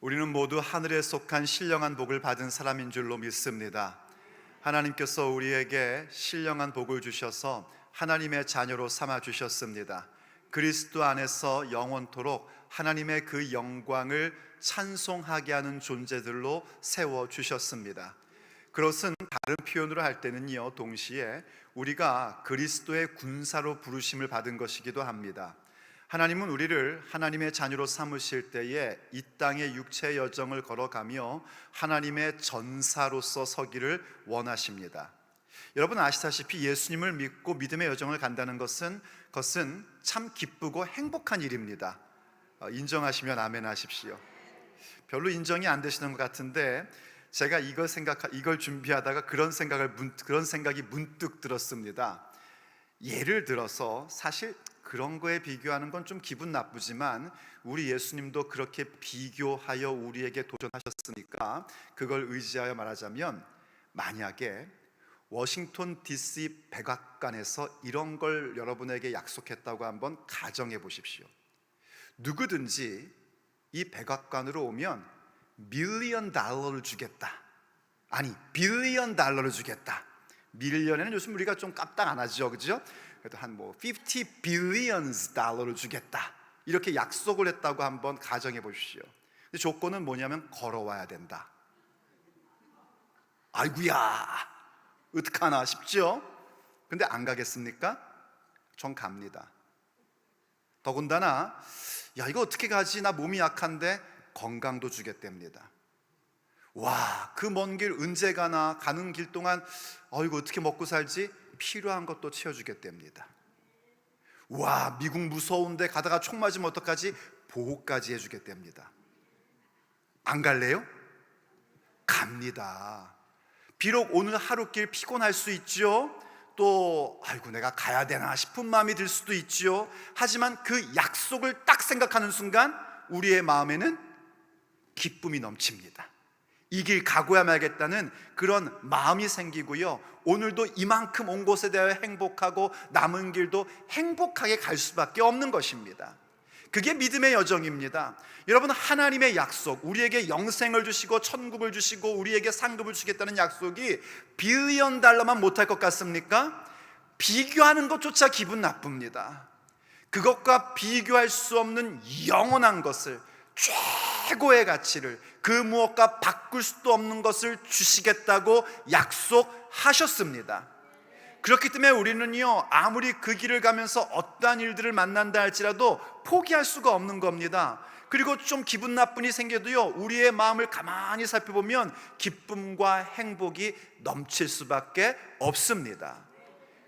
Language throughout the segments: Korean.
우리는 모두 하늘에 속한 신령한 복을 받은 사람인 줄로 믿습니다. 하나님께서 우리에게 신령한 복을 주셔서 하나님의 자녀로 삼아 주셨습니다. 그리스도 안에서 영원토록 하나님의 그 영광을 찬송하게 하는 존재들로 세워 주셨습니다. 그것은 다른 표현으로 할 때는요, 동시에 우리가 그리스도의 군사로 부르심을 받은 것이기도 합니다. 하나님은 우리를 하나님의 자녀로 삼으실 때에 이 땅의 육체의 여정을 걸어가며 하나님의 전사로서 서기를 원하십니다. 여러분 아시다시피 예수님을 믿고 믿음의 여정을 간다는 것은 참 기쁘고 행복한 일입니다. 인정하시면 아멘 하십시오. 별로 인정이 안 되시는 것 같은데 제가 이걸 준비하다가 그런 생각이 문득 들었습니다. 예를 들어서 사실 그런 거에 비교하는 건 좀 기분 나쁘지만 우리 예수님도 그렇게 비교하여 우리에게 도전하셨으니까 그걸 의지하여 말하자면, 만약에 워싱턴 DC 백악관에서 이런 걸 여러분에게 약속했다고 한번 가정해 보십시오. 누구든지 이 백악관으로 오면 밀리언 달러를 주겠다, 아니 빌리언 달러를 주겠다. 밀리언에는 요즘 우리가 좀 깜딱 안 하죠, 그죠? 그래도 한 50 billions 달러를 주겠다, 이렇게 약속을 했다고 한번 가정해 보십시오. 근데 조건은 뭐냐면 걸어와야 된다. 아이고야, 어떡하나 싶죠? 근데 안 가겠습니까? 전 갑니다. 더군다나 야, 이거 어떻게 가지? 나 몸이 약한데 건강도 주겠답니다. 와, 그 먼 길 언제 가나? 가는 길 동안 이거 어떻게 먹고 살지? 필요한 것도 채워주겠답니다. 와, 미국 무서운데 가다가 총 맞으면 어떡하지? 보호까지 해주겠답니다. 안 갈래요? 갑니다. 비록 오늘 하루길 피곤할 수 있죠. 또 아이고 내가 가야 되나 싶은 마음이 들 수도 있죠. 하지만 그 약속을 딱 생각하는 순간 우리의 마음에는 기쁨이 넘칩니다. 이 길 가고야 말겠다는 그런 마음이 생기고요, 오늘도 이만큼 온 곳에 대하여 행복하고 남은 길도 행복하게 갈 수밖에 없는 것입니다. 그게 믿음의 여정입니다. 여러분, 하나님의 약속, 우리에게 영생을 주시고 천국을 주시고 우리에게 상급을 주겠다는 약속이 빌리언 달러만 못할 것 같습니까? 비교하는 것조차 기분 나쁩니다. 그것과 비교할 수 없는 영원한 것을, 최고의 가치를, 그 무엇과 바꿀 수도 없는 것을 주시겠다고 약속하셨습니다. 그렇기 때문에 우리는요, 아무리 그 길을 가면서 어떠한 일들을 만난다 할지라도 포기할 수가 없는 겁니다. 그리고 좀 기분 나쁜 일이 생겨도요, 우리의 마음을 가만히 살펴보면 기쁨과 행복이 넘칠 수밖에 없습니다.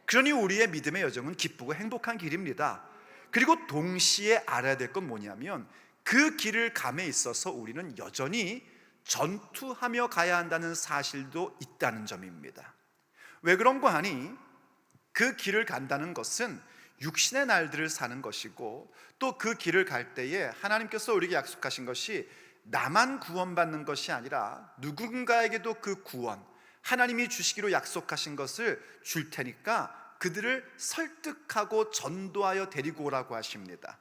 그러니 우리의 믿음의 여정은 기쁘고 행복한 길입니다. 그리고 동시에 알아야 될 건 뭐냐면, 그 길을 감에 있어서 우리는 여전히 전투하며 가야 한다는 사실도 있다는 점입니다. 왜 그런가 하니, 그 길을 간다는 것은 육신의 날들을 사는 것이고, 또 그 길을 갈 때에 하나님께서 우리에게 약속하신 것이 나만 구원받는 것이 아니라 누군가에게도 그 구원, 하나님이 주시기로 약속하신 것을 줄 테니까 그들을 설득하고 전도하여 데리고 오라고 하십니다.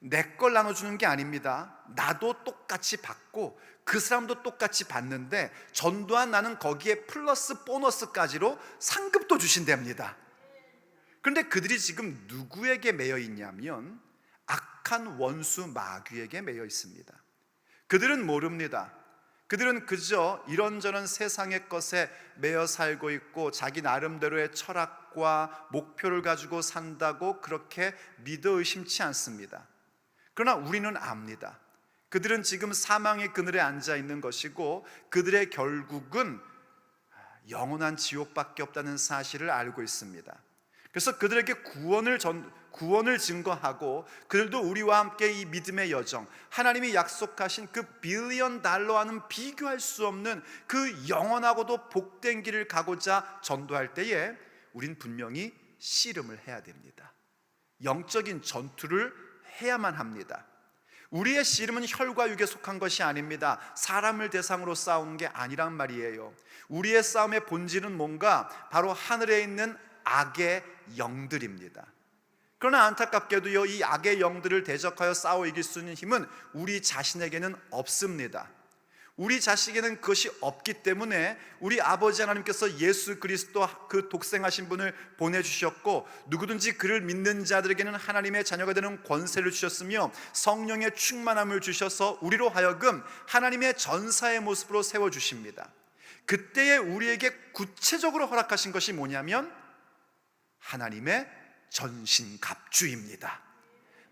내 걸 나눠주는 게 아닙니다. 나도 똑같이 받고 그 사람도 똑같이 받는데 전도한 나는 거기에 플러스 보너스까지로 상급도 주신답니다. 그런데 그들이 지금 누구에게 매여 있냐면 악한 원수 마귀에게 매여 있습니다. 그들은 모릅니다. 그들은 그저 이런저런 세상의 것에 매여 살고 있고 자기 나름대로의 철학과 목표를 가지고 산다고 그렇게 믿어 의심치 않습니다. 그러나 우리는 압니다. 그들은 지금 사망의 그늘에 앉아 있는 것이고 그들의 결국은 영원한 지옥밖에 없다는 사실을 알고 있습니다. 그래서 그들에게 구원을 증거하고 그들도 우리와 함께 이 믿음의 여정, 하나님이 약속하신 그 빌리언 달러와는 비교할 수 없는 그 영원하고도 복된 길을 가고자 전도할 때에 우린 분명히 씨름을 해야 됩니다. 영적인 전투를 해야만 합니다. 우리의 씨름은 혈과 육에 속한 것이 아닙니다. 사람을 대상으로 싸우는 게 아니란 말이에요. 우리의 싸움의 본질은 뭔가 바로 하늘에 있는 악의 영들입니다. 그러나 안타깝게도요, 이 악의 영들을 대적하여 싸워 이길 수 있는 힘은 우리 자신에게는 없습니다. 우리 자식에게는 그것이 없기 때문에 우리 아버지 하나님께서 예수 그리스도 그 독생하신 분을 보내주셨고, 누구든지 그를 믿는 자들에게는 하나님의 자녀가 되는 권세를 주셨으며 성령의 충만함을 주셔서 우리로 하여금 하나님의 전사의 모습으로 세워주십니다. 그때에 우리에게 구체적으로 허락하신 것이 뭐냐면 하나님의 전신갑주입니다.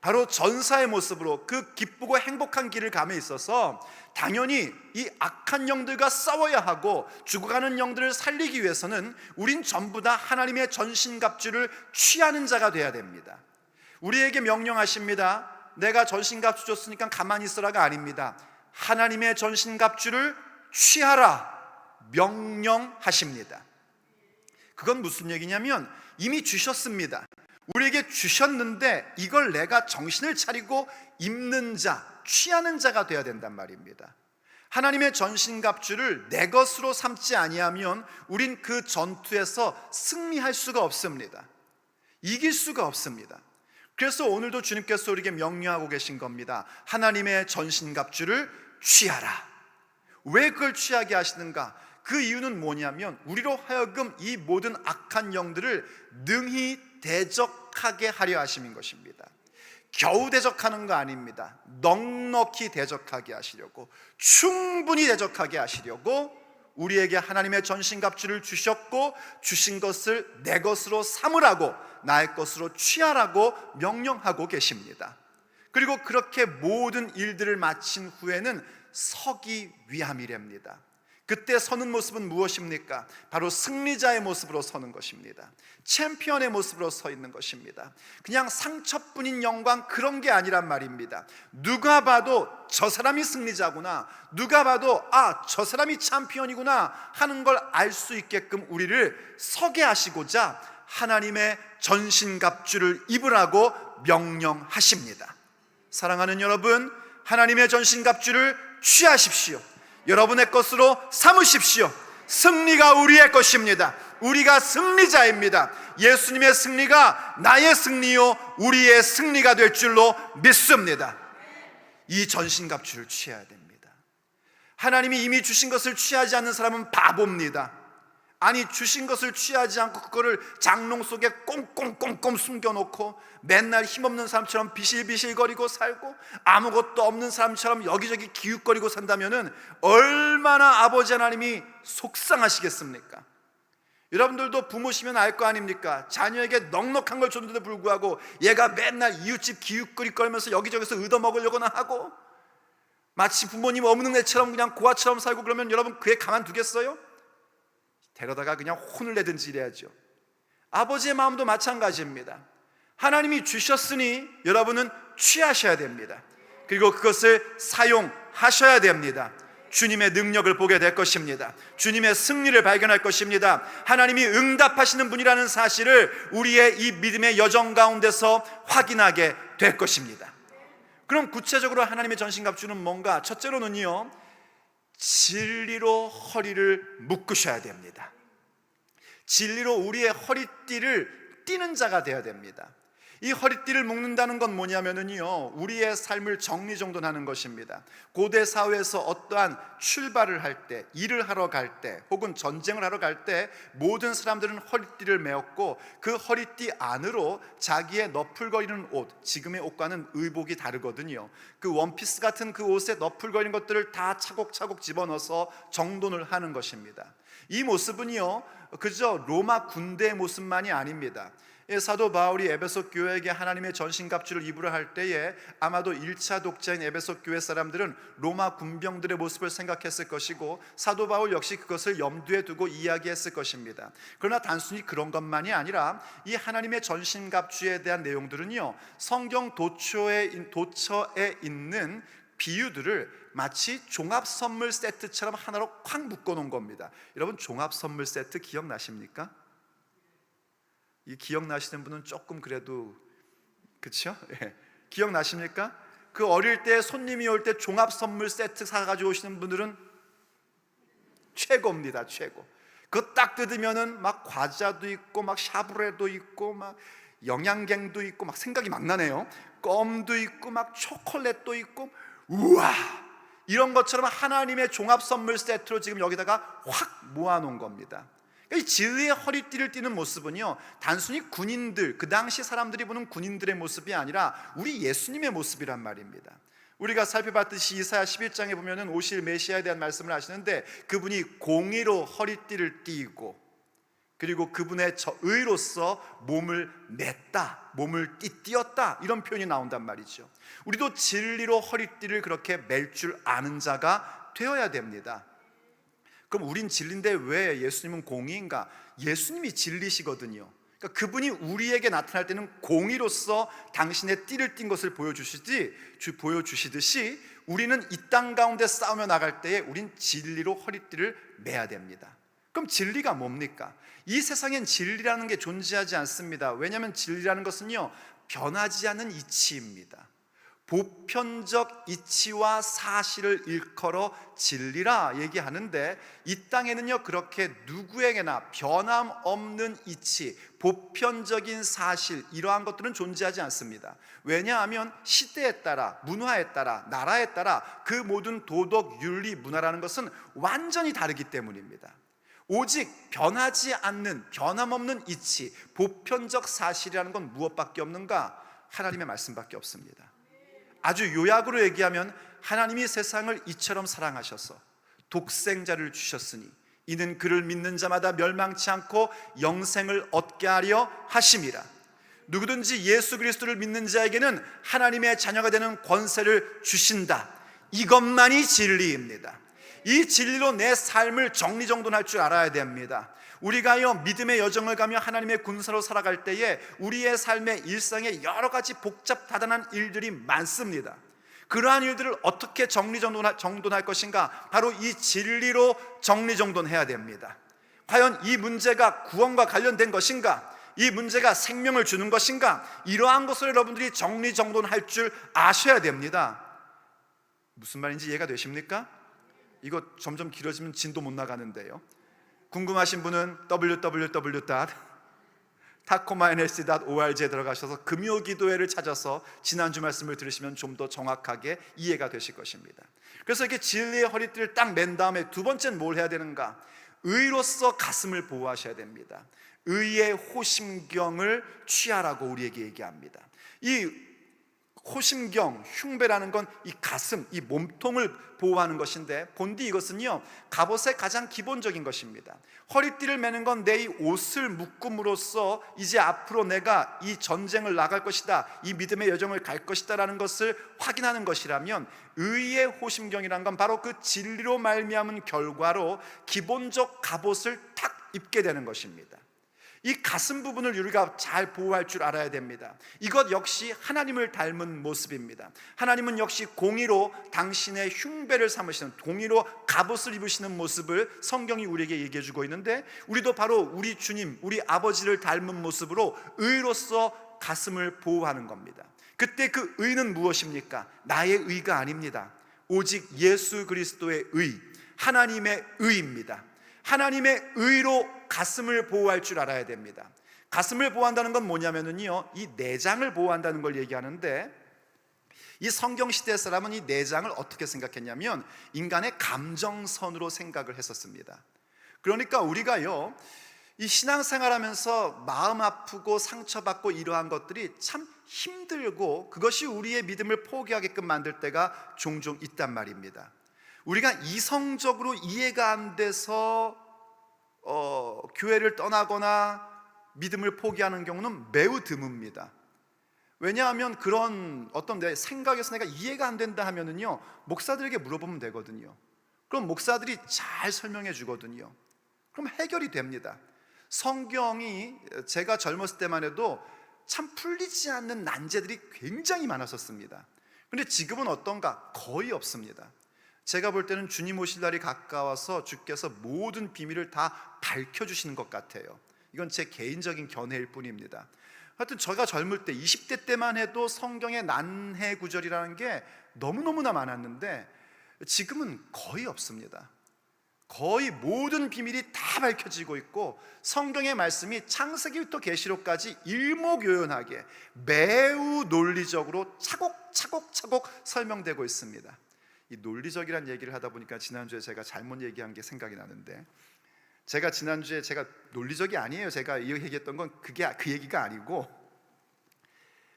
바로 전사의 모습으로 그 기쁘고 행복한 길을 감에 있어서 당연히 이 악한 영들과 싸워야 하고 죽어가는 영들을 살리기 위해서는 우린 전부 다 하나님의 전신갑주를 취하는 자가 돼야 됩니다. 우리에게 명령하십니다. 내가 전신갑주 줬으니까 가만히 있으라가 아닙니다. 하나님의 전신갑주를 취하라 명령하십니다. 그건 무슨 얘기냐면 이미 주셨습니다. 우리에게 주셨는데 이걸 내가 정신을 차리고 입는 자, 취하는 자가 되어야 된단 말입니다. 하나님의 전신갑주를 내 것으로 삼지 아니하면 우린 그 전투에서 승리할 수가 없습니다. 이길 수가 없습니다. 그래서 오늘도 주님께서 우리에게 명령하고 계신 겁니다. 하나님의 전신갑주를 취하라. 왜 그걸 취하게 하시는가? 그 이유는 뭐냐면 우리로 하여금 이 모든 악한 영들을 능히 대적하게 하려 하심인 것입니다. 겨우 대적하는 거 아닙니다. 넉넉히 대적하게 하시려고, 충분히 대적하게 하시려고 우리에게 하나님의 전신갑주를 주셨고, 주신 것을 내 것으로 삼으라고, 나의 것으로 취하라고 명령하고 계십니다. 그리고 그렇게 모든 일들을 마친 후에는 서기 위함이랍니다. 그때 서는 모습은 무엇입니까? 바로 승리자의 모습으로 서는 것입니다. 챔피언의 모습으로 서 있는 것입니다. 그냥 상처뿐인 영광, 그런 게 아니란 말입니다. 누가 봐도 저 사람이 승리자구나, 누가 봐도 저 사람이 챔피언이구나 하는 걸 알 수 있게끔 우리를 서게 하시고자 하나님의 전신갑주를 입으라고 명령하십니다. 사랑하는 여러분, 하나님의 전신갑주를 취하십시오. 여러분의 것으로 삼으십시오. 승리가 우리의 것입니다. 우리가 승리자입니다. 예수님의 승리가 나의 승리요 우리의 승리가 될 줄로 믿습니다. 이 전신갑주를 취해야 됩니다. 하나님이 이미 주신 것을 취하지 않는 사람은 바보입니다. 아니, 주신 것을 취하지 않고 그거를 장롱 속에 꽁꽁꽁꽁 숨겨놓고 맨날 힘없는 사람처럼 비실비실거리고 살고 아무것도 없는 사람처럼 여기저기 기웃거리고 산다면은 얼마나 아버지 하나님이 속상하시겠습니까? 여러분들도 부모시면 알 거 아닙니까? 자녀에게 넉넉한 걸 줬는데도 불구하고 얘가 맨날 이웃집 기웃거리면서 여기저기서 얻어먹으려고나 하고 마치 부모님 없는 애처럼 그냥 고아처럼 살고 그러면 여러분 그애 가만두겠어요? 데려다가 그냥 혼을 내든지 이래야죠. 아버지의 마음도 마찬가지입니다. 하나님이 주셨으니 여러분은 취하셔야 됩니다. 그리고 그것을 사용하셔야 됩니다. 주님의 능력을 보게 될 것입니다. 주님의 승리를 발견할 것입니다. 하나님이 응답하시는 분이라는 사실을 우리의 이 믿음의 여정 가운데서 확인하게 될 것입니다. 그럼 구체적으로 하나님의 전신갑주는 뭔가? 첫째로는요, 진리로 허리를 묶으셔야 됩니다. 진리로 우리의 허리띠를 띠는 자가 되어야 됩니다. 이 허리띠를 묶는다는 건 뭐냐면요, 우리의 삶을 정리정돈하는 것입니다. 고대 사회에서 어떠한 출발을 할 때, 일을 하러 갈 때, 혹은 전쟁을 하러 갈 때 모든 사람들은 허리띠를 메었고 그 허리띠 안으로 자기의 너풀거리는 옷, 지금의 옷과는 의복이 다르거든요. 그 원피스 같은 그 옷에 너풀거리는 것들을 다 차곡차곡 집어넣어서 정돈을 하는 것입니다. 이 모습은요, 그저 로마 군대의 모습만이 아닙니다. 사도 바울이 에베소 교회에게 하나님의 전신갑주를 입으려 할 때에 아마도 1차 독자인 에베소 교회 사람들은 로마 군병들의 모습을 생각했을 것이고 사도 바울 역시 그것을 염두에 두고 이야기했을 것입니다. 그러나 단순히 그런 것만이 아니라 이 하나님의 전신갑주에 대한 내용들은요, 성경 도처에 있는 비유들을 마치 종합선물 세트처럼 하나로 콱 묶어놓은 겁니다. 여러분, 종합선물 세트 기억나십니까? 이 기억나시는 분은 조금 그래도 그렇죠? 예. 기억나십니까? 그 어릴 때 손님이 올 때 종합 선물 세트 사가지고 오시는 분들은 최고입니다. 최고. 그거 딱 뜯으면은 막 과자도 있고 막 샤브레도 있고 막 영양갱도 있고 막 생각이 막 나네요. 껌도 있고 막 초콜릿도 있고, 우와, 이런 것처럼 하나님의 종합 선물 세트로 지금 여기다가 확 모아놓은 겁니다. 이 진리의 허리띠를 띠는 모습은요, 단순히 군인들, 그 당시 사람들이 보는 군인들의 모습이 아니라 우리 예수님의 모습이란 말입니다. 우리가 살펴봤듯이 이사야 11장에 보면은 오실 메시아에 대한 말씀을 하시는데, 그분이 공의로 허리띠를 띠고, 그리고 그분의 의로서 몸을 맸다, 몸을 띠었다, 이런 표현이 나온단 말이죠. 우리도 진리로 허리띠를 그렇게 맬 줄 아는 자가 되어야 됩니다. 그럼 우린 진리인데 왜 예수님은 공의인가? 예수님이 진리시거든요. 그러니까 그분이 우리에게 나타날 때는 공의로서 당신의 띠를 띈 것을 보여주시듯이 우리는 이 땅 가운데 싸우며 나갈 때에 우린 진리로 허리띠를 매야 됩니다. 그럼 진리가 뭡니까? 이 세상엔 진리라는 게 존재하지 않습니다. 왜냐하면 진리라는 것은요, 변하지 않는 이치입니다. 보편적 이치와 사실을 일컬어 진리라 얘기하는데, 이 땅에는요 그렇게 누구에게나 변함없는 이치, 보편적인 사실, 이러한 것들은 존재하지 않습니다. 왜냐하면 시대에 따라, 문화에 따라, 나라에 따라 그 모든 도덕, 윤리, 문화라는 것은 완전히 다르기 때문입니다. 오직 변하지 않는, 변함없는 이치, 보편적 사실이라는 건 무엇밖에 없는가? 하나님의 말씀밖에 없습니다. 아주 요약으로 얘기하면, 하나님이 세상을 이처럼 사랑하셔서 독생자를 주셨으니 이는 그를 믿는 자마다 멸망치 않고 영생을 얻게 하려 하심이라. 누구든지 예수 그리스도를 믿는 자에게는 하나님의 자녀가 되는 권세를 주신다. 이것만이 진리입니다. 이 진리로 내 삶을 정리정돈할 줄 알아야 됩니다. 우리가요 믿음의 여정을 가며 하나님의 군사로 살아갈 때에 우리의 삶의 일상에 여러 가지 복잡 다단한 일들이 많습니다. 그러한 일들을 어떻게 정돈할 것인가? 바로 이 진리로 정리정돈해야 됩니다. 과연 이 문제가 구원과 관련된 것인가? 이 문제가 생명을 주는 것인가? 이러한 것을 여러분들이 정리정돈할 줄 아셔야 됩니다. 무슨 말인지 이해가 되십니까? 이거 점점 길어지면 진도 못 나가는데요. 궁금하신 분은 www.tacomansc.org에 들어가셔서 금요기도회를 찾아서 지난주 말씀을 들으시면 좀 더 정확하게 이해가 되실 것입니다. 그래서 이렇게 진리의 허리띠를 딱 맨 다음에 두 번째는 뭘 해야 되는가? 의로서 가슴을 보호하셔야 됩니다. 의의 호심경을 취하라고 우리에게 얘기합니다. 이 호심경, 흉배라는 건 이 가슴, 이 몸통을 보호하는 것인데, 본디 이것은요 갑옷의 가장 기본적인 것입니다. 허리띠를 매는 건 내 이 옷을 묶음으로써 이제 앞으로 내가 이 전쟁을 나갈 것이다, 이 믿음의 여정을 갈 것이다 라는 것을 확인하는 것이라면, 의의 호심경이란 건 바로 그 진리로 말미암은 결과로 기본적 갑옷을 탁 입게 되는 것입니다. 이 가슴 부분을 우리가 잘 보호할 줄 알아야 됩니다. 이것 역시 하나님을 닮은 모습입니다. 하나님은 역시 공의로 당신의 흉배를 삼으시는, 공의로 갑옷을 입으시는 모습을 성경이 우리에게 얘기해 주고 있는데, 우리도 바로 우리 주님, 우리 아버지를 닮은 모습으로 의로서 가슴을 보호하는 겁니다. 그때 그 의는 무엇입니까? 나의 의가 아닙니다. 오직 예수 그리스도의 의, 하나님의 의입니다. 하나님의 의로 가슴을 보호할 줄 알아야 됩니다. 가슴을 보호한다는 건 뭐냐면요, 이 내장을 보호한다는 걸 얘기하는데, 이 성경 시대 사람은 이 내장을 어떻게 생각했냐면 인간의 감정선으로 생각을 했었습니다. 그러니까 우리가요 이 신앙생활하면서 마음 아프고 상처받고 이러한 것들이 참 힘들고, 그것이 우리의 믿음을 포기하게끔 만들 때가 종종 있단 말입니다. 우리가 이성적으로 이해가 안 돼서 교회를 떠나거나 믿음을 포기하는 경우는 매우 드뭅니다. 왜냐하면 그런 어떤 내 생각에서 내가 이해가 안 된다 하면은요 목사들에게 물어보면 되거든요. 그럼 목사들이 잘 설명해 주거든요. 그럼 해결이 됩니다. 성경이 제가 젊었을 때만 해도 참 풀리지 않는 난제들이 굉장히 많았었습니다. 그런데 지금은 어떤가? 거의 없습니다. 제가 볼 때는 주님 오실 날이 가까워서 주께서 모든 비밀을 다 밝혀주시는 것 같아요. 이건 제 개인적인 견해일 뿐입니다. 하여튼 제가 젊을 때 20대 때만 해도 성경의 난해 구절이라는 게 너무너무나 많았는데 지금은 거의 없습니다. 거의 모든 비밀이 다 밝혀지고 있고 성경의 말씀이 창세기부터 계시록까지 일목요연하게 매우 논리적으로 차곡차곡 설명되고 있습니다. 이 논리적이란 얘기를 하다 보니까 지난주에 제가 잘못 얘기한 게 생각이 나는데, 제가 지난주에 논리적이 아니에요. 제가 이 얘기했던 건 그 얘기가 아니고,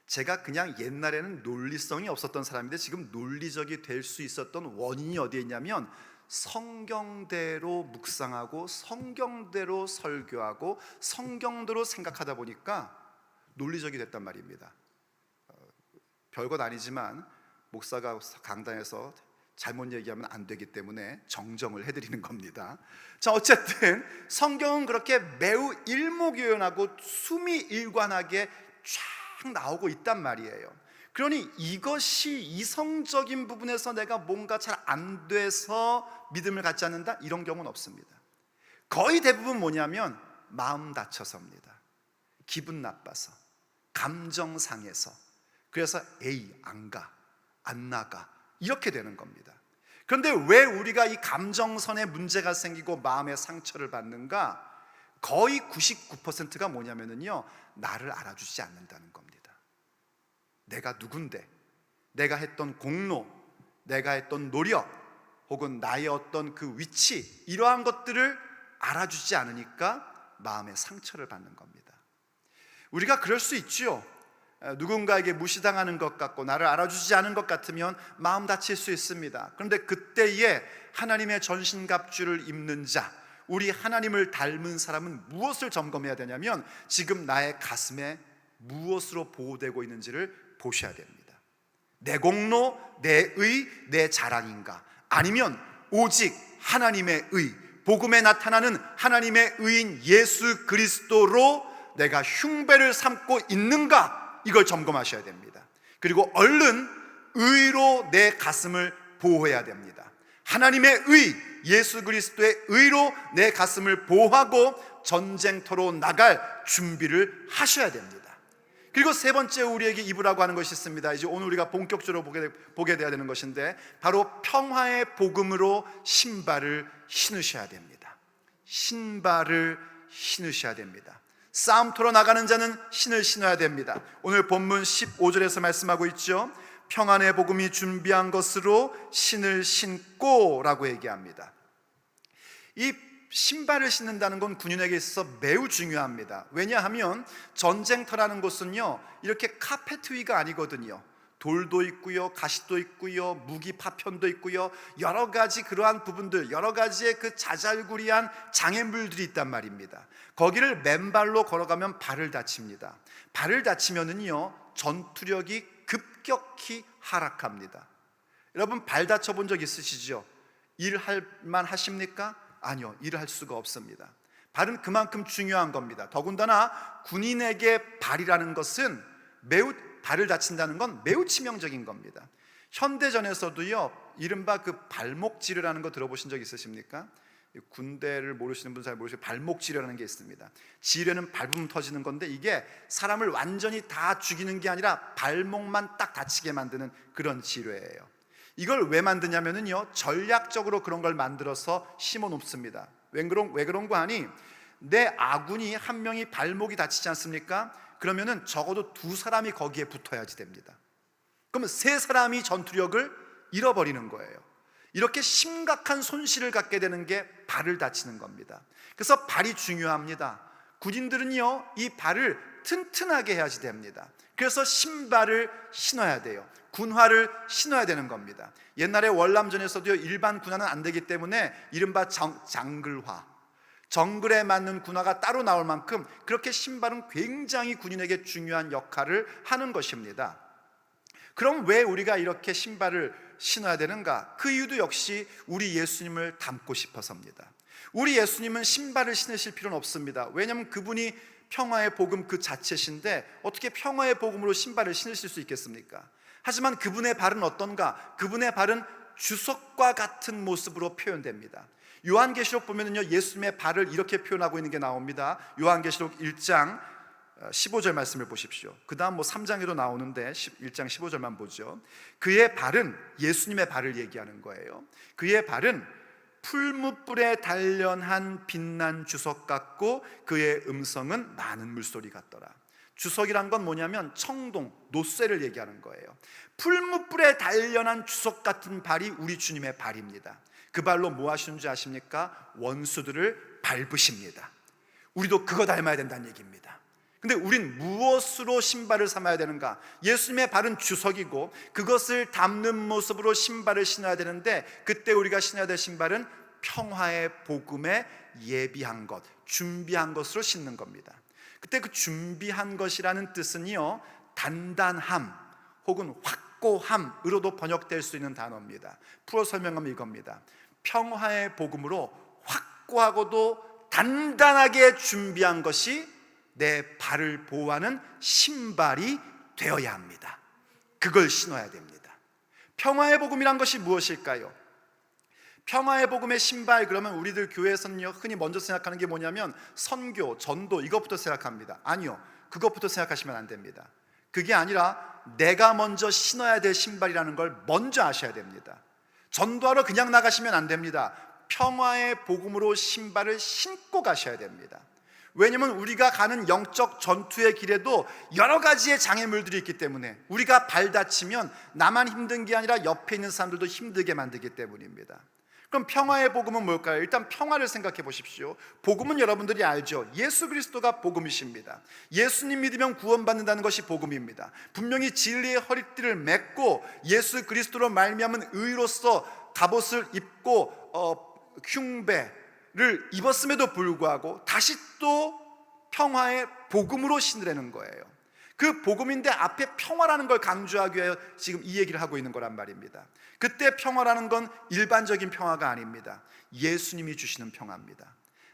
제가 그냥 옛날에는 논리성이 없었던 사람인데 지금 논리적이 될 수 있었던 원인이 어디에 있냐면 성경대로 묵상하고 성경대로 설교하고 성경대로 생각하다 보니까 논리적이 됐단 말입니다. 별것 아니지만 목사가 강단에서 잘못 얘기하면 안 되기 때문에 정정을 해드리는 겁니다. 자, 어쨌든 성경은 그렇게 매우 일목요연하고 수미일관하게 쫙 나오고 있단 말이에요. 그러니 이것이 이성적인 부분에서 내가 뭔가 잘 안 돼서 믿음을 갖지 않는다, 이런 경우는 없습니다. 거의 대부분 뭐냐면 마음 다쳐서입니다. 기분 나빠서, 감정 상해서, 그래서 에이 안 나가 이렇게 되는 겁니다. 그런데 왜 우리가 이 감정선에 문제가 생기고 마음의 상처를 받는가? 거의 99%가 뭐냐면요, 나를 알아주지 않는다는 겁니다. 내가 누군데, 내가 했던 공로, 내가 했던 노력, 혹은 나의 어떤 그 위치, 이러한 것들을 알아주지 않으니까 마음의 상처를 받는 겁니다. 우리가 그럴 수 있지요. 누군가에게 무시당하는 것 같고 나를 알아주지 않은 것 같으면 마음 다칠 수 있습니다. 그런데 그때에 하나님의 전신갑주를 입는 자, 우리 하나님을 닮은 사람은 무엇을 점검해야 되냐면 지금 나의 가슴에 무엇으로 보호되고 있는지를 보셔야 됩니다. 내 공로, 내 의, 내 자랑인가? 아니면 오직 하나님의 의, 복음에 나타나는 하나님의 의인 예수 그리스도로 내가 흉배를 삼고 있는가? 이걸 점검하셔야 됩니다. 그리고 얼른 의로 내 가슴을 보호해야 됩니다. 하나님의 의, 예수 그리스도의 의로 내 가슴을 보호하고 전쟁터로 나갈 준비를 하셔야 됩니다. 그리고 세 번째 우리에게 입으라고 하는 것이 있습니다. 이제 오늘 우리가 본격적으로 보게 돼야 되는 것인데, 바로 평화의 복음으로 신발을 신으셔야 됩니다. 신발을 신으셔야 됩니다. 싸움터로 나가는 자는 신을 신어야 됩니다. 오늘 본문 15절에서 말씀하고 있죠. 평안의 복음이 준비한 것으로 신을 신고 라고 얘기합니다. 이 신발을 신는다는 건 군인에게 있어서 매우 중요합니다. 왜냐하면 전쟁터라는 곳은요, 이렇게 카페트 위가 아니거든요. 돌도 있고요, 가시도 있고요, 무기 파편도 있고요, 여러 가지 그러한 부분들, 여러 가지의 그 자잘구리한 장애물들이 있단 말입니다. 거기를 맨발로 걸어가면 발을 다칩니다. 발을 다치면은요, 전투력이 급격히 하락합니다. 여러분 발 다쳐본 적 있으시죠? 일할 만 하십니까? 아니요, 일을 할 수가 없습니다. 발은 그만큼 중요한 겁니다. 더군다나 군인에게 발이라는 것은 발을 다친다는 건 매우 치명적인 겁니다. 현대전에서도요, 이른바 그 발목 지뢰라는 거 들어보신 적 있으십니까? 군대를 모르시는 분 잘 모르시고 발목 지뢰라는 게 있습니다. 지뢰는 밟으면 터지는 건데 이게 사람을 완전히 다 죽이는 게 아니라 발목만 딱 다치게 만드는 그런 지뢰예요. 이걸 왜 만드냐면요, 전략적으로 그런 걸 만들어서 심어 놓습니다. 왜 그런 거 하니, 내 아군이 한 명이 발목이 다치지 않습니까? 그러면은 적어도 2사람이 거기에 붙어야지 됩니다. 그러면 3사람이 전투력을 잃어버리는 거예요. 이렇게 심각한 손실을 갖게 되는 게 발을 다치는 겁니다. 그래서 발이 중요합니다. 군인들은요, 이 발을 튼튼하게 해야지 됩니다. 그래서 신발을 신어야 돼요. 군화를 신어야 되는 겁니다. 옛날에 월남전에서도 일반 군화는 안 되기 때문에 이른바 장글화, 정글에 맞는 군화가 따로 나올 만큼 그렇게 신발은 굉장히 군인에게 중요한 역할을 하는 것입니다. 그럼 왜 우리가 이렇게 신발을 신어야 되는가? 그 이유도 역시 우리 예수님을 닮고 싶어서입니다. 우리 예수님은 신발을 신으실 필요는 없습니다. 왜냐하면 그분이 평화의 복음 그 자체신데 어떻게 평화의 복음으로 신발을 신으실 수 있겠습니까? 하지만 그분의 발은 어떤가? 그분의 발은 주석과 같은 모습으로 표현됩니다. 요한계시록 보면은요, 예수님의 발을 이렇게 표현하고 있는 게 나옵니다. 요한계시록 1장 15절 말씀을 보십시오. 그 다음 3장에도 나오는데 1장 15절만 보죠. 그의 발은, 예수님의 발을 얘기하는 거예요. 그의 발은 풀무불에 단련한 빛난 주석 같고 그의 음성은 많은 물소리 같더라. 주석이란 건 뭐냐면 청동, 노쇠를 얘기하는 거예요. 풀무불에 단련한 주석 같은 발이 우리 주님의 발입니다. 그 발로 뭐 하시는 줄 아십니까? 원수들을 밟으십니다. 우리도 그거 닮아야 된다는 얘기입니다. 근데 우린 무엇으로 신발을 삼아야 되는가? 예수님의 발은 주석이고 그것을 담는 모습으로 신발을 신어야 되는데, 그때 우리가 신어야 될 신발은 평화의 복음에 예비한 것, 준비한 것으로 신는 겁니다. 그때 그 준비한 것이라는 뜻은요, 단단함 혹은 확고함으로도 번역될 수 있는 단어입니다. 풀어 설명하면 이겁니다. 평화의 복음으로 확고하고도 단단하게 준비한 것이 내 발을 보호하는 신발이 되어야 합니다. 그걸 신어야 됩니다. 평화의 복음이란 것이 무엇일까요? 평화의 복음의 신발, 그러면 우리들 교회에서는요 흔히 먼저 생각하는 게 뭐냐면 선교, 전도, 이것부터 생각합니다. 아니요, 그것부터 생각하시면 안 됩니다. 그게 아니라 내가 먼저 신어야 될 신발이라는 걸 먼저 아셔야 됩니다. 전도하러 그냥 나가시면 안 됩니다. 평화의 복음으로 신발을 신고 가셔야 됩니다. 왜냐하면 우리가 가는 영적 전투의 길에도 여러 가지의 장애물들이 있기 때문에, 우리가 발 다치면 나만 힘든 게 아니라 옆에 있는 사람들도 힘들게 만들기 때문입니다. 그럼 평화의 복음은 뭘까요? 일단 평화를 생각해 보십시오. 복음은 여러분들이 알죠. 예수 그리스도가 복음이십니다. 예수님 믿으면 구원받는다는 것이 복음입니다. 분명히 진리의 허리띠를 맺고 예수 그리스도로 말미암은 의로서 갑옷을 입고 흉배를 입었음에도 불구하고 다시 또 평화의 복음으로 신으라는 거예요. 그 복음인데 앞에 평화라는 걸 강조하기 위해 지금 이 얘기를 하고 있는 거란 말입니다. 그때 평화라는 건 일반적인 평화가 아닙니다. 예수님이 주시는 평화입니다.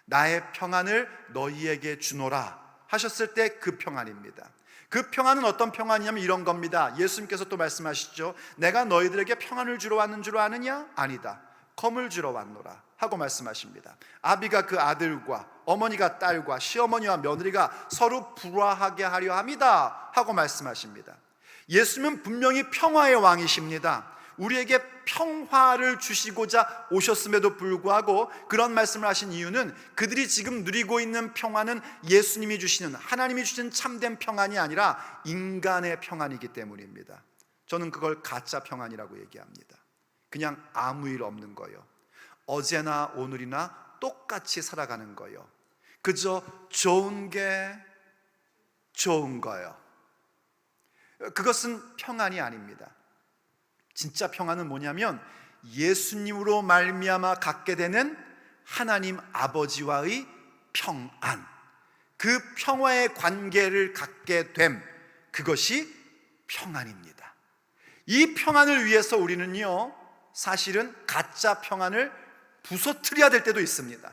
나의 평안을 너희에게 주노라 하셨을 때 그 평안입니다. 그 평안은 어떤 평안이냐면 이런 겁니다. 예수님께서 또 말씀하시죠. 내가 너희들에게 평안을 주러 왔는 줄 아느냐? 아니다, 검을 주러 왔노라 하고 말씀하십니다. 아비가 그 아들과 어머니가 딸과 시어머니와 며느리가 서로 불화하게 하려 함이다 하고 말씀하십니다. 예수님은 분명히 평화의 왕이십니다. 우리에게 평화를 주시고자 오셨음에도 불구하고 그런 말씀을 하신 이유는 그들이 지금 누리고 있는 평화는 예수님이 주시는, 하나님이 주신 참된 평안이 아니라 인간의 평안이기 때문입니다. 저는 그걸 가짜 평안이라고 얘기합니다. 그냥 아무 일 없는 거요, 어제나 오늘이나 똑같이 살아가는 거요, 그저 좋은 게 좋은 거요. 그것은 평안이 아닙니다. 진짜 평안은 뭐냐면 예수님으로 말미암아 갖게 되는 하나님 아버지와의 평안, 그 평화의 관계를 갖게 됨, 그것이 평안입니다. 이 평안을 위해서 우리는요 사실은 가짜 평안을 부서뜨려야 될 때도 있습니다.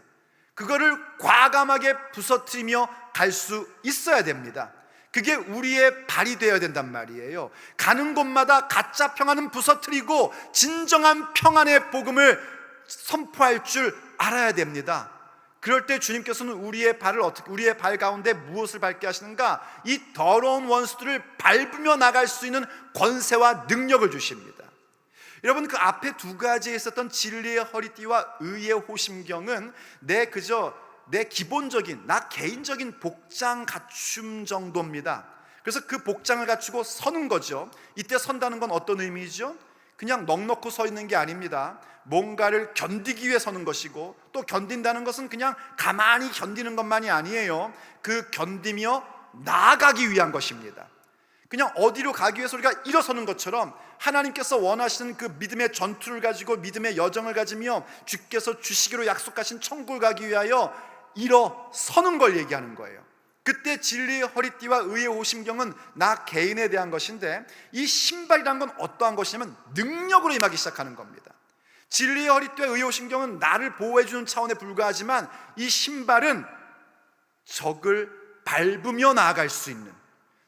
그거를 과감하게 부서뜨리며 갈 수 있어야 됩니다. 그게 우리의 발이 되어야 된단 말이에요. 가는 곳마다 가짜 평안은 부서뜨리고 진정한 평안의 복음을 선포할 줄 알아야 됩니다. 그럴 때 주님께서는 우리의 발 가운데 무엇을 밟게 하시는가? 이 더러운 원수들을 밟으며 나갈 수 있는 권세와 능력을 주십니다. 여러분, 그 앞에 두 가지에 있었던 진리의 허리띠와 의의 호심경은 내 기본적인, 나 개인적인 복장 갖춤 정도입니다. 그래서 그 복장을 갖추고 서는 거죠. 이때 선다는 건 어떤 의미죠? 그냥 넋놓고 서 있는 게 아닙니다. 뭔가를 견디기 위해 서는 것이고, 또 견딘다는 것은 그냥 가만히 견디는 것만이 아니에요. 그 견디며 나아가기 위한 것입니다. 그냥 어디로 가기 위해서 우리가 일어서는 것처럼 하나님께서 원하시는 그 믿음의 전투를 가지고 믿음의 여정을 가지며 주께서 주시기로 약속하신 천국을 가기 위하여 일어서는 걸 얘기하는 거예요. 그때 진리의 허리띠와 의의 호심경은 나 개인에 대한 것인데, 이 신발이란 건 어떠한 것이냐면 능력으로 임하기 시작하는 겁니다. 진리의 허리띠와 의의 호심경은 나를 보호해주는 차원에 불과하지만, 이 신발은 적을 밟으며 나아갈 수 있는,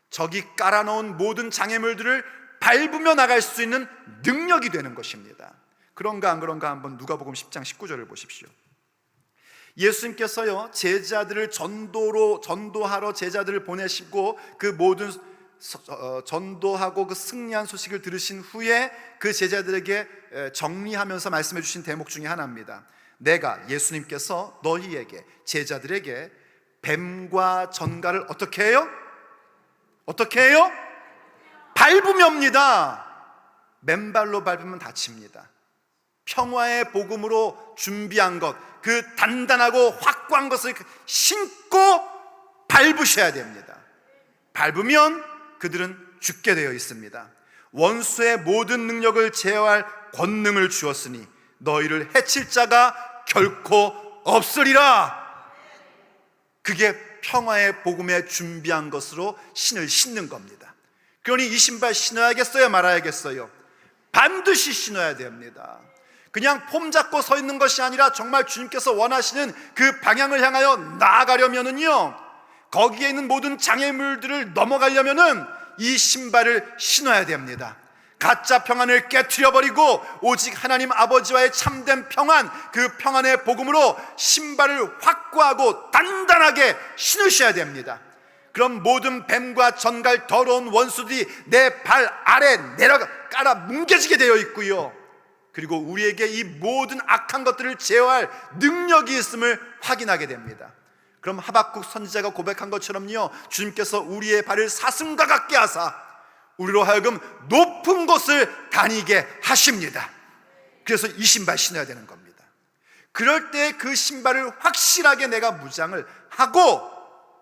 적이 깔아놓은 모든 장애물들을 밟으며 나갈 수 있는 능력이 되는 것입니다. 그런가 안 그런가 한번 누가복음 10장 19절을 보십시오. 예수님께서요 제자들을 전도하러 제자들을 보내시고 그 모든 전도하고 그 승리한 소식을 들으신 후에 그 제자들에게 정리하면서 말씀해 주신 대목 중에 하나입니다. 내가 예수님께서 너희에게, 제자들에게 뱀과 전갈을 어떻게 해요? 어떻게 해요? 밟으며입니다. 맨발로 밟으면 다칩니다. 평화의 복음으로 준비한 것, 그 단단하고 확고한 것을 신고 밟으셔야 됩니다. 밟으면 그들은 죽게 되어 있습니다. 원수의 모든 능력을 제어할 권능을 주었으니 너희를 해칠 자가 결코 없으리라. 그게 평화의 복음에 준비한 것으로 신을 신는 겁니다. 그러니 이 신발 신어야겠어요, 말아야겠어요? 반드시 신어야 됩니다. 그냥 폼 잡고 서 있는 것이 아니라 정말 주님께서 원하시는 그 방향을 향하여 나아가려면은요, 거기에 있는 모든 장애물들을 넘어가려면은 이 신발을 신어야 됩니다. 가짜 평안을 깨트려버리고 오직 하나님 아버지와의 참된 평안, 그 평안의 복음으로 신발을 확고하고 단단하게 신으셔야 됩니다. 그럼 모든 뱀과 전갈, 더러운 원수들이 내 발 아래 내려가 깔아 뭉개지게 되어 있고요, 그리고 우리에게 이 모든 악한 것들을 제어할 능력이 있음을 확인하게 됩니다. 그럼 하박국 선지자가 고백한 것처럼요, 주님께서 우리의 발을 사슴과 같게 하사 우리로 하여금 높은 곳을 다니게 하십니다. 그래서 이 신발 신어야 되는 겁니다. 그럴 때 그 신발을 확실하게 내가 무장을 하고,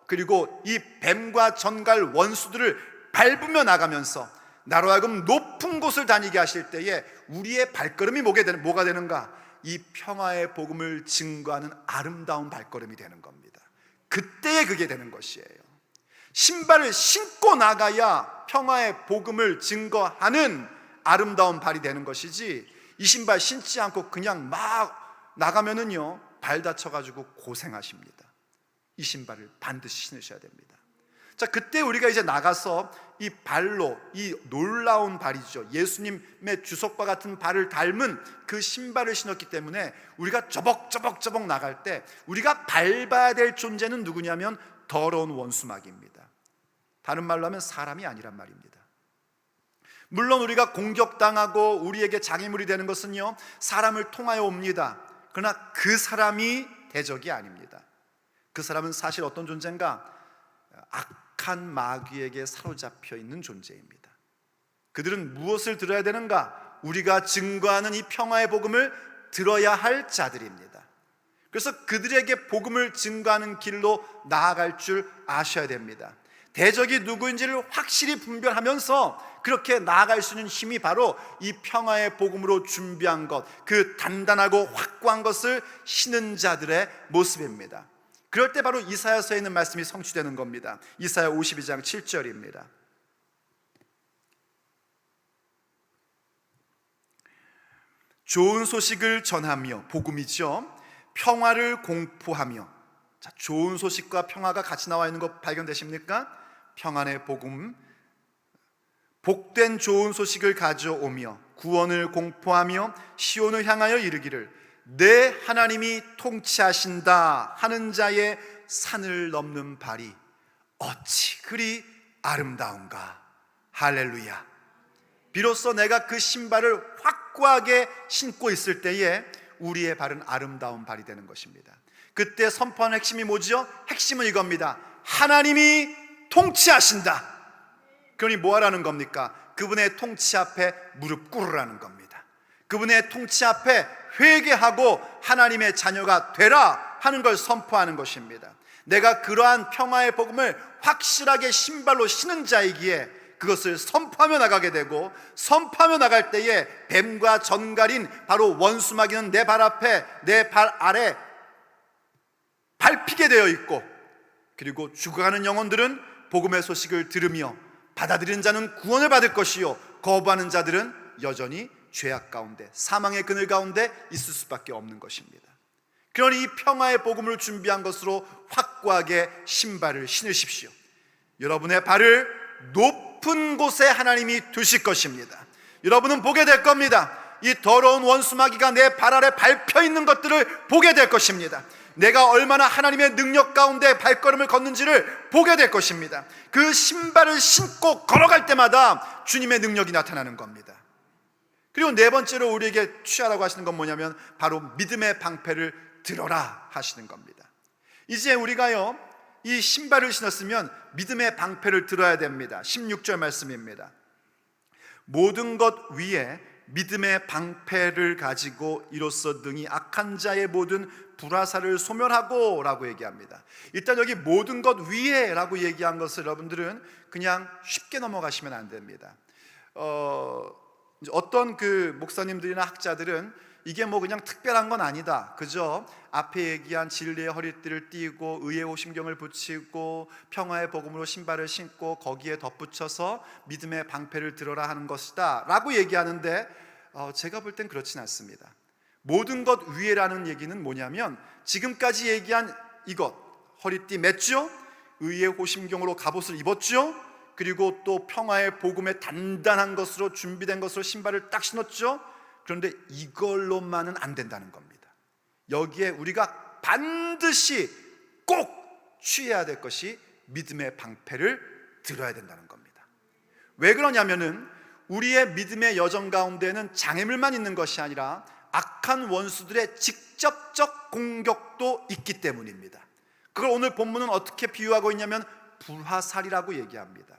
그리고 이 뱀과 전갈 원수들을 밟으며 나가면서 나로 하여금 높은 곳을 다니게 하실 때에 우리의 발걸음이 뭐가 되는가? 이 평화의 복음을 증거하는 아름다운 발걸음이 되는 겁니다. 그때에 그게 되는 것이에요. 신발을 신고 나가야 평화의 복음을 증거하는 아름다운 발이 되는 것이지, 이 신발 신지 않고 그냥 막 나가면은요, 발 다쳐가지고 고생하십니다. 이 신발을 반드시 신으셔야 됩니다. 자, 그때 우리가 이제 나가서 이 발로, 이 놀라운 발이죠, 예수님의 주석과 같은 발을 닮은 그 신발을 신었기 때문에 우리가 저벅저벅 나갈 때 우리가 밟아야 될 존재는 누구냐면 더러운 원수마귀입니다. 다른 말로 하면 사람이 아니란 말입니다. 물론 우리가 공격당하고 우리에게 장애물이 되는 것은요, 사람을 통하여 옵니다. 그러나 그 사람이 대적이 아닙니다. 그 사람은 사실 어떤 존재인가? 악한 마귀에게 사로잡혀 있는 존재입니다. 그들은 무엇을 들어야 되는가? 우리가 증거하는 이 평화의 복음을 들어야 할 자들입니다. 그래서 그들에게 복음을 증거하는 길로 나아갈 줄 아셔야 됩니다. 대적이 누구인지를 확실히 분별하면서 그렇게 나아갈 수 있는 힘이 바로 이 평화의 복음으로 준비한 것, 그 단단하고 확고한 것을 신은 자들의 모습입니다. 그럴 때 바로 이사야서에 있는 말씀이 성취되는 겁니다. 이사야 52장 7절입니다. 좋은 소식을 전하며, 복음이죠, 평화를 공포하며. 자, 좋은 소식과 평화가 같이 나와 있는 거 발견되십니까? 평안의 복음, 복된 좋은 소식을 가져오며 구원을 공포하며 시온을 향하여 이르기를 내 하나님이 통치하신다 하는 자의 산을 넘는 발이 어찌 그리 아름다운가. 할렐루야. 비로소 내가 그 신발을 확고하게 신고 있을 때에 우리의 발은 아름다운 발이 되는 것입니다. 그때 선포하는 핵심이 뭐죠? 핵심은 이겁니다. 하나님이 통치하신다. 그러니 뭐 하라는 겁니까? 그분의 통치 앞에 무릎 꿇으라는 겁니다. 그분의 통치 앞에 회개하고 하나님의 자녀가 되라 하는 걸 선포하는 것입니다. 내가 그러한 평화의 복음을 확실하게 신발로 신은 자이기에 그것을 선포하며 나가게 되고, 선포하며 나갈 때에 뱀과 전갈인 바로 원수마귀는 내 발 앞에, 내 발 아래 밟히게 되어 있고, 그리고 죽어가는 영혼들은 복음의 소식을 들으며 받아들이는 자는 구원을 받을 것이요, 거부하는 자들은 여전히 죄악 가운데, 사망의 그늘 가운데 있을 수밖에 없는 것입니다. 그러니 이 평화의 복음을 준비한 것으로 확고하게 신발을 신으십시오. 여러분의 발을 높은 곳에 하나님이 두실 것입니다. 여러분은 보게 될 겁니다. 이 더러운 원수마귀가 내 발 아래 밟혀 있는 것들을 보게 될 것입니다. 내가 얼마나 하나님의 능력 가운데 발걸음을 걷는지를 보게 될 것입니다. 그 신발을 신고 걸어갈 때마다 주님의 능력이 나타나는 겁니다. 그리고 네 번째로 우리에게 취하라고 하시는 건 뭐냐면 바로 믿음의 방패를 들어라 하시는 겁니다. 이제 우리가요, 이 신발을 신었으면 믿음의 방패를 들어야 됩니다. 16절 말씀입니다. 모든 것 위에 믿음의 방패를 가지고 이로써 능히 악한 자의 모든 불화살을 소멸하고 라고 얘기합니다. 일단 여기 모든 것 위에 라고 얘기한 것을 여러분들은 그냥 쉽게 넘어가시면 안 됩니다. 어떤 그 목사님들이나 학자들은 이게 뭐 그냥 특별한 건 아니다, 그저 앞에 얘기한 진리의 허리띠를 띠고 의의 오심경을 붙이고 평화의 복음으로 신발을 신고 거기에 덧붙여서 믿음의 방패를 들어라 하는 것이다 라고 얘기하는데 제가 볼 땐 그렇진 않습니다. 모든 것 위에라는 얘기는 뭐냐면 지금까지 얘기한 이것, 허리띠 맸죠? 의의 오심경으로 갑옷을 입었죠? 그리고 또 평화의 복음에 단단한 것으로 준비된 것으로 신발을 딱 신었죠? 그런데 이걸로만은 안 된다는 겁니다. 여기에 우리가 반드시 꼭 취해야 될 것이 믿음의 방패를 들어야 된다는 겁니다. 왜 그러냐면은 우리의 믿음의 여정 가운데는 장애물만 있는 것이 아니라 악한 원수들의 직접적 공격도 있기 때문입니다. 그걸 오늘 본문은 어떻게 비유하고 있냐면 불화살이라고 얘기합니다.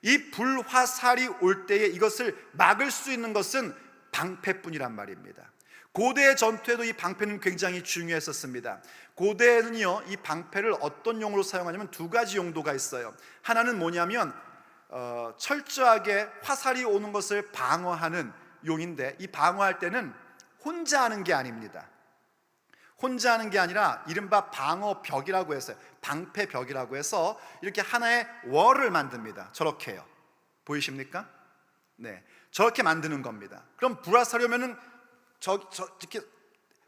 이 불화살이 올 때에 이것을 막을 수 있는 것은 방패뿐이란 말입니다. 고대의 전투에도 이 방패는 굉장히 중요했었습니다. 고대에는요, 이 방패를 어떤 용으로 사용하냐면 두 가지 용도가 있어요. 하나는 뭐냐면 철저하게 화살이 오는 것을 방어하는 용인데, 이 방어할 때는 혼자 하는 게 아닙니다. 혼자 하는 게 아니라 이른바 방어벽이라고 했어요. 방패벽이라고 해서 이렇게 하나의 월을 만듭니다. 저렇게요. 보이십니까? 네, 저렇게 만드는 겁니다. 그럼 불화살이 오면은 이렇게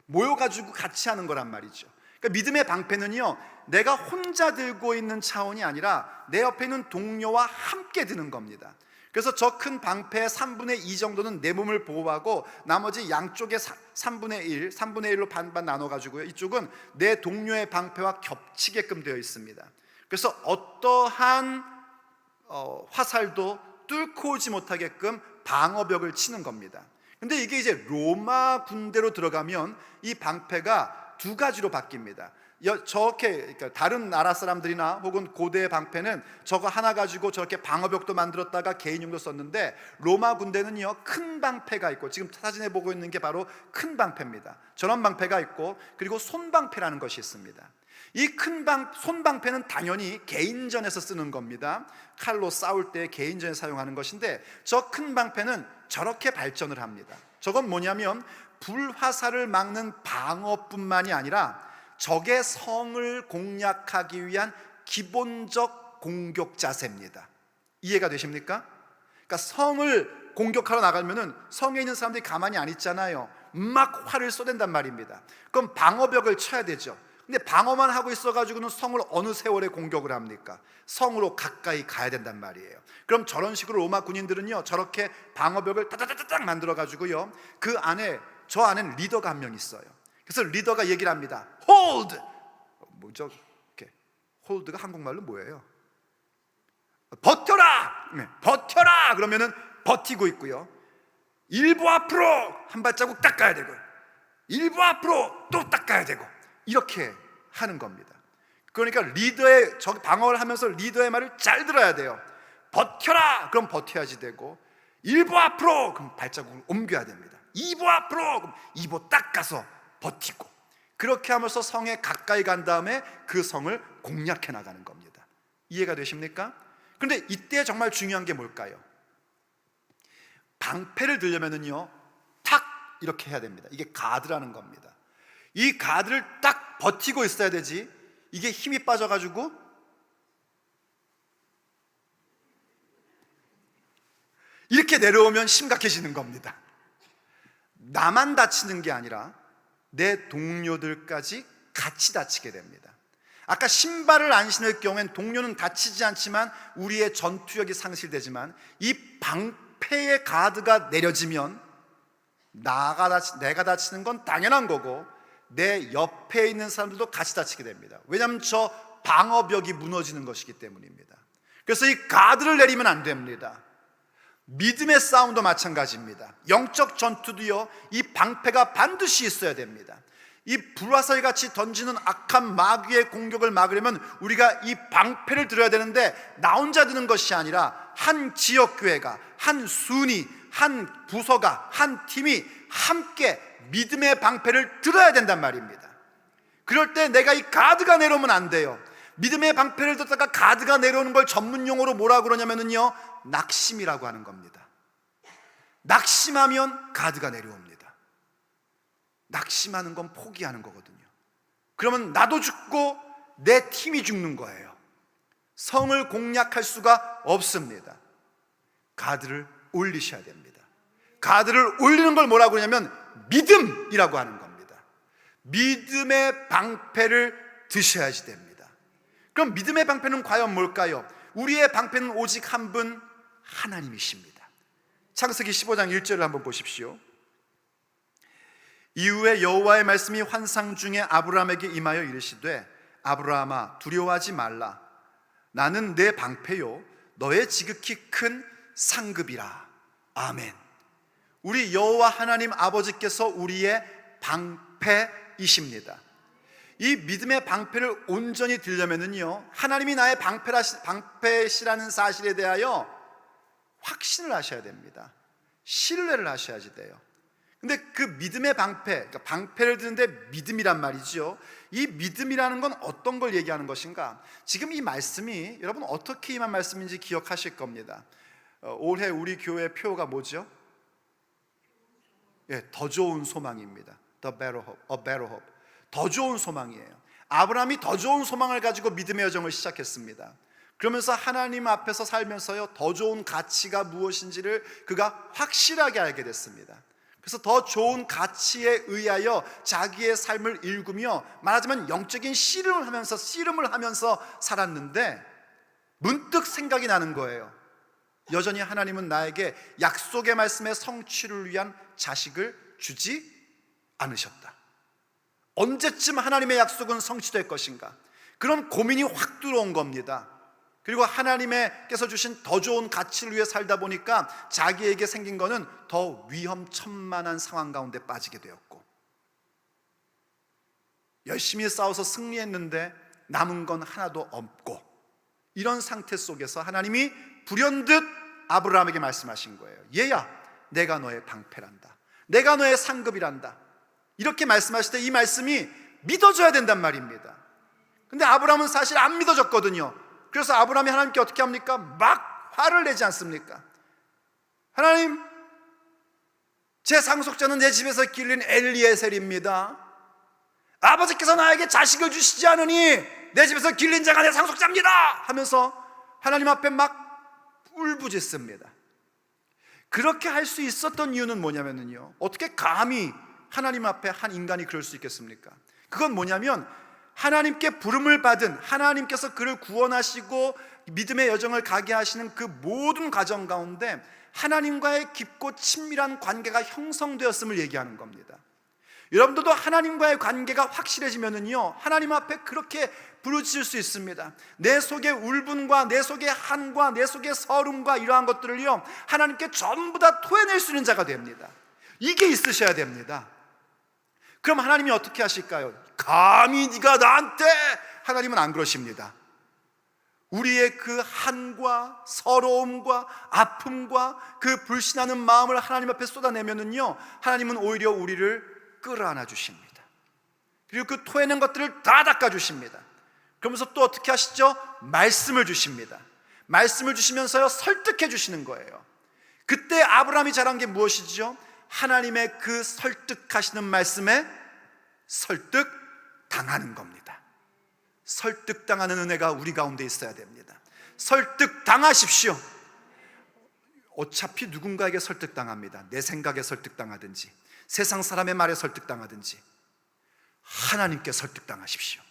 모여가지고 같이 하는 거란 말이죠. 그러니까 믿음의 방패는요, 내가 혼자 들고 있는 차원이 아니라 내 옆에 있는 동료와 함께 드는 겁니다. 그래서 저 큰 방패의 3분의 2 정도는 내 몸을 보호하고 나머지 양쪽에 3분의 1, 3분의 1로 반반 나눠가지고요, 이쪽은 내 동료의 방패와 겹치게끔 되어 있습니다. 그래서 어떠한 화살도 뚫고 오지 못하게끔 방어벽을 치는 겁니다. 근데 이게 이제 로마 군대로 들어가면 이 방패가 두 가지로 바뀝니다. 저렇게, 그러니까 다른 나라 사람들이나 혹은 고대의 방패는 저거 하나 가지고 저렇게 방어벽도 만들었다가 개인용도 썼는데, 로마 군대는요, 큰 방패가 있고, 지금 사진에 보고 있는 게 바로 큰 방패입니다. 저런 방패가 있고, 그리고 손방패라는 것이 있습니다. 이 손방패는 당연히 개인전에서 쓰는 겁니다. 칼로 싸울 때 개인전에 사용하는 것인데, 저 큰 방패는 저렇게 발전을 합니다. 저건 뭐냐면 불화살을 막는 방어뿐만이 아니라 적의 성을 공략하기 위한 기본적 공격 자세입니다. 이해가 되십니까? 그러니까 성을 공격하러 나가면은 성에 있는 사람들이 가만히 안 있잖아요. 막 활을 쏘댄단 말입니다. 그럼 방어벽을 쳐야 되죠. 근데 방어만 하고 있어가지고는 성을 어느 세월에 공격을 합니까? 성으로 가까이 가야 된단 말이에요. 그럼 저런 식으로 로마 군인들은요, 저렇게 방어벽을 따다다닥 만들어가지고요, 그 안에, 저 안에는 리더가 한 명 있어요. 그래서 리더가 얘기를 합니다. 홀드! 뭐죠? 이렇게 홀드가 한국말로 뭐예요? 버텨라! 네, 버텨라! 그러면은 버티고 있고요, 일부 앞으로 한 발자국 딱 가야 되고, 일부 앞으로 또 딱 가야 되고, 이렇게 하는 겁니다. 그러니까 리더의 방어를 하면서 리더의 말을 잘 들어야 돼요. 버텨라! 그럼 버텨야지 되고, 일부 앞으로! 그럼 발자국을 옮겨야 됩니다. 2부 앞으로! 그럼 2부 딱 가서 버티고, 그렇게 하면서 성에 가까이 간 다음에 그 성을 공략해 나가는 겁니다. 이해가 되십니까? 그런데 이때 정말 중요한 게 뭘까요? 방패를 들려면은요, 탁 이렇게 해야 됩니다. 이게 가드라는 겁니다. 이 가드를 딱 버티고 있어야 되지, 이게 힘이 빠져가지고 이렇게 내려오면 심각해지는 겁니다. 나만 다치는 게 아니라 내 동료들까지 같이 다치게 됩니다. 아까 신발을 안 신을 경우엔 동료는 다치지 않지만 우리의 전투력이 상실되지만, 이 방패의 가드가 내려지면 내가 다치는 건 당연한 거고 내 옆에 있는 사람들도 같이 다치게 됩니다. 왜냐하면 저 방어벽이 무너지는 것이기 때문입니다. 그래서 이 가드를 내리면 안 됩니다. 믿음의 싸움도 마찬가지입니다. 영적 전투도요, 이 방패가 반드시 있어야 됩니다. 이 불화살 같이 던지는 악한 마귀의 공격을 막으려면 우리가 이 방패를 들어야 되는데, 나 혼자 드는 것이 아니라 한 지역교회가, 한 순위, 한 부서가, 한 팀이 함께 믿음의 방패를 들어야 된단 말입니다. 그럴 때 내가 이 가드가 내려오면 안 돼요. 믿음의 방패를 들다가 가드가 내려오는 걸 전문용어로 뭐라고 그러냐면요, 낙심이라고 하는 겁니다. 낙심하면 가드가 내려옵니다. 낙심하는 건 포기하는 거거든요. 그러면 나도 죽고 내 팀이 죽는 거예요. 성을 공략할 수가 없습니다. 가드를 올리셔야 됩니다. 가드를 올리는 걸 뭐라고 그러냐면 믿음이라고 하는 겁니다. 믿음의 방패를 드셔야지 됩니다. 그럼 믿음의 방패는 과연 뭘까요? 우리의 방패는 오직 한 분, 하나님이십니다. 창세기 15장 1절을 한번 보십시오. 이후에 여호와의 말씀이 환상 중에 아브라함에게 임하여 이르시되, 아브라함아 두려워하지 말라. 나는 내 방패요 너의 지극히 큰 상급이라. 아멘. 우리 여호와 하나님 아버지께서 우리의 방패이십니다. 이 믿음의 방패를 온전히 들려면은요, 하나님이 나의 방패시라는 사실에 대하여 확신을 하셔야 됩니다. 신뢰를 하셔야지 돼요. 근데 그 믿음의 방패, 그러니까 방패를 드는데 믿음이란 말이죠. 이 믿음이라는 건 어떤 걸 얘기하는 것인가? 지금 이 말씀이 여러분 어떻게 임한 말씀인지 기억하실 겁니다. 올해 우리 교회 표가 뭐죠? 예, 더 좋은 소망입니다. The better hope, a better hope. 더 좋은 소망이에요. 아브라함이 더 좋은 소망을 가지고 믿음의 여정을 시작했습니다. 그러면서 하나님 앞에서 살면서요, 더 좋은 가치가 무엇인지를 그가 확실하게 알게 됐습니다. 그래서 더 좋은 가치에 의하여 자기의 삶을 일구며, 말하자면 영적인 씨름을 하면서 살았는데, 문득 생각이 나는 거예요. 여전히 하나님은 나에게 약속의 말씀의 성취를 위한 자식을 주지 않으셨다. 언제쯤 하나님의 약속은 성취될 것인가? 그런 고민이 확 들어온 겁니다. 그리고 하나님께서 주신 더 좋은 가치를 위해 살다 보니까 자기에게 생긴 거는 더 위험천만한 상황 가운데 빠지게 되었고, 열심히 싸워서 승리했는데 남은 건 하나도 없고, 이런 상태 속에서 하나님이 불현듯 아브라함에게 말씀하신 거예요. 얘야, 내가 너의 방패란다. 내가 너의 상급이란다. 이렇게 말씀하실 때 이 말씀이 믿어져야 된단 말입니다. 근데 아브라함은 사실 안 믿어졌거든요. 그래서 아브라함이 하나님께 어떻게 합니까? 막 화를 내지 않습니까? 하나님, 제 상속자는 내 집에서 길린 엘리에셀입니다. 아버지께서 나에게 자식을 주시지 않으니 내 집에서 길린 자가 내 상속자입니다 하면서 하나님 앞에 막 울부짖습니다. 그렇게 할 수 있었던 이유는 뭐냐면요, 어떻게 감히 하나님 앞에 한 인간이 그럴 수 있겠습니까? 그건 뭐냐면, 하나님께 부름을 받은, 하나님께서 그를 구원하시고 믿음의 여정을 가게 하시는 그 모든 과정 가운데 하나님과의 깊고 친밀한 관계가 형성되었음을 얘기하는 겁니다. 여러분들도 하나님과의 관계가 확실해지면은요, 하나님 앞에 그렇게 부르짖을 수 있습니다. 내 속의 울분과 내 속의 한과 내 속의 서름과 이러한 것들을요, 하나님께 전부 다 토해낼 수 있는 자가 됩니다. 이게 있으셔야 됩니다. 그럼 하나님이 어떻게 하실까요? 감히 네가 나한테, 하나님은 안 그러십니다. 우리의 그 한과 서러움과 아픔과 그 불신하는 마음을 하나님 앞에 쏟아내면은요, 하나님은 오히려 우리를 끌어안아 주십니다. 그리고 그 토해낸 것들을 다 닦아 주십니다. 그러면서 또 어떻게 하시죠? 말씀을 주십니다. 말씀을 주시면서요, 설득해 주시는 거예요. 그때 아브라함이 잘한 게 무엇이죠? 하나님의 그 설득하시는 말씀에 설득당하는 겁니다. 설득당하는 은혜가 우리 가운데 있어야 됩니다. 설득당하십시오. 어차피 누군가에게 설득당합니다. 내 생각에 설득당하든지 세상 사람의 말에 설득당하든지 하나님께 설득당하십시오.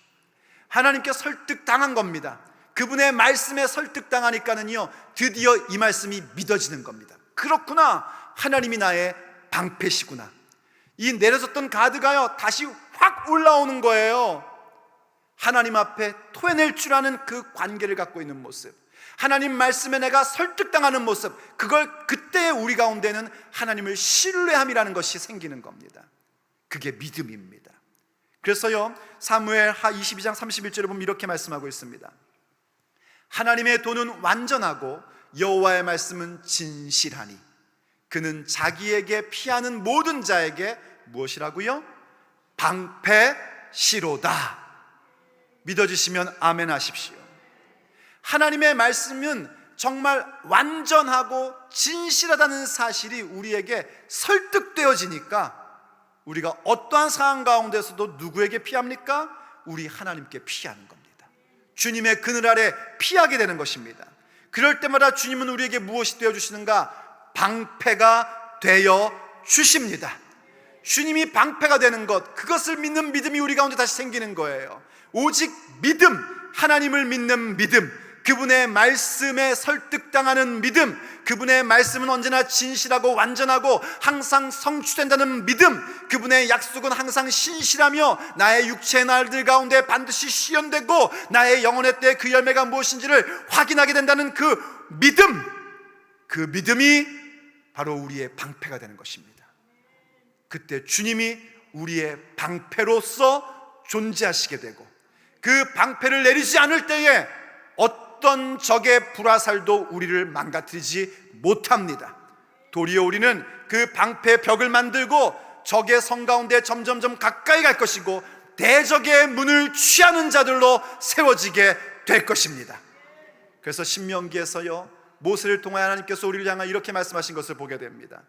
하나님께 설득당한 겁니다. 그분의 말씀에 설득당하니까는요, 드디어 이 말씀이 믿어지는 겁니다. 그렇구나, 하나님이 나의 방패시구나. 이 내려졌던 가드가요, 다시 확 올라오는 거예요. 하나님 앞에 토해낼 줄 아는 그 관계를 갖고 있는 모습, 하나님 말씀에 내가 설득당하는 모습, 그때 우리 가운데는 하나님을 신뢰함이라는 것이 생기는 겁니다. 그게 믿음입니다. 그래서요, 사무엘 하 22장 31절에 보면 이렇게 말씀하고 있습니다. 하나님의 도는 완전하고 여호와의 말씀은 진실하니 그는 자기에게 피하는 모든 자에게 무엇이라고요? 방패시로다. 믿어주시면 아멘 하십시오. 하나님의 말씀은 정말 완전하고 진실하다는 사실이 우리에게 설득되어지니까 우리가 어떠한 상황 가운데서도 누구에게 피합니까? 우리 하나님께 피하는 겁니다. 주님의 그늘 아래 피하게 되는 것입니다. 그럴 때마다 주님은 우리에게 무엇이 되어주시는가? 방패가 되어 주십니다. 주님이 방패가 되는 것, 그것을 믿는 믿음이 우리 가운데 다시 생기는 거예요. 오직 믿음, 하나님을 믿는 믿음, 그분의 말씀에 설득당하는 믿음, 그분의 말씀은 언제나 진실하고 완전하고 항상 성취된다는 믿음, 그분의 약속은 항상 신실하며 나의 육체의 날들 가운데 반드시 실현되고 나의 영혼의 때 그 열매가 무엇인지를 확인하게 된다는 그 믿음이 바로 우리의 방패가 되는 것입니다. 그때 주님이 우리의 방패로서 존재하시게 되고 그 방패를 내리지 않을 때에 어떤 적의 불화살도 우리를 망가뜨리지 못합니다. 도리어 우리는 그 방패 벽을 만들고 적의 성 가운데 점점점 가까이 갈 것이고 대적의 문을 취하는 자들로 세워지게 될 것입니다. 그래서 신명기에서요, 모세를 통하여 하나님께서 우리를 향하여 이렇게 말씀하신 것을 보게 됩니다.